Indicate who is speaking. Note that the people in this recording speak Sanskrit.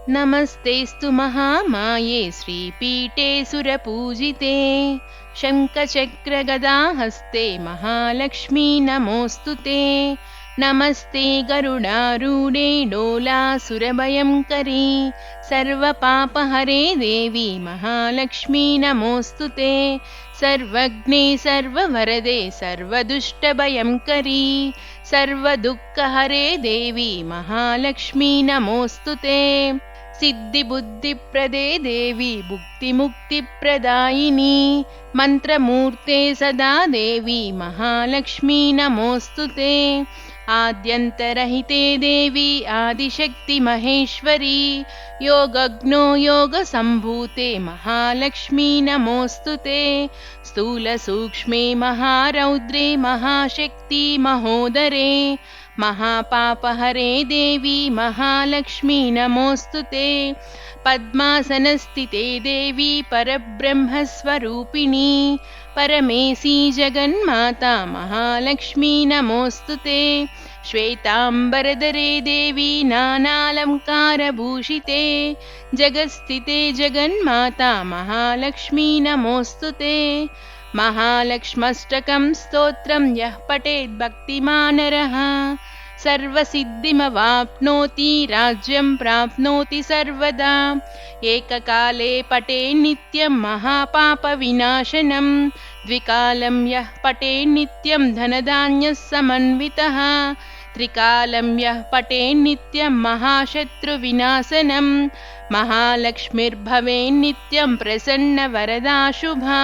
Speaker 1: नमस्तेऽस्तु महामाये श्रीपीठे सुरपूजिते शङ्खचक्रगदाहस्ते महालक्ष्मी नमोऽस्तु ते। नमस्ते गरुडारूढे डोलासुरभयङ्करी सर्वपापहरे देवी महालक्ष्मी नमोऽस्तु ते। सर्वज्ञे सर्ववरदे सर्वदुष्टभयङ्करी सर्वदुःखहरे देवी महालक्ष्मी नमोऽस्तु ते। सिद्धिबुद्धिप्रदे देवी भुक्तिमुक्तिप्रदायिनी मन्त्रमूर्ते सदा देवी महालक्ष्मी नमोऽस्तु ते। आद्यन्तरहिते देवी आदिशक्ति महेश्वरी योगज्ञो योगसम्भूते महालक्ष्मी नमोऽस्तु ते। स्थूलसूक्ष्मे महारौद्रे महाशक्ति महोदरे महापापहरे देवी महालक्ष्मी नमोऽस्तु ते। पद्मासनस्थिते देवी परब्रह्मस्वरूपिणी परमेशी जगन्माता महालक्ष्मी नमोऽस्तु ते। श्वेताम्बरधरे देवी नानालङ्कारभूषिते जगत्स्थिते जगन्माता महालक्ष्मी नमोऽस्तु ते। महालक्ष्म्यष्टकं स्तोत्रं यः पठेत् भक्तिमान् नरः सर्वसिद्धिमवाप्नोति राज्यं प्राप्नोति सर्वदा। एककाले पठेत् नित्यं महापापविनाशनं द्विकालं यः पठेत् नित्यं धनधान्यसमन्वितः त्रिकालं यः पठेत् नित्यं महाशत्रुविनाशनं महालक्ष्मीर्भवेत् नित्यं प्रसन्नवरदा शुभा।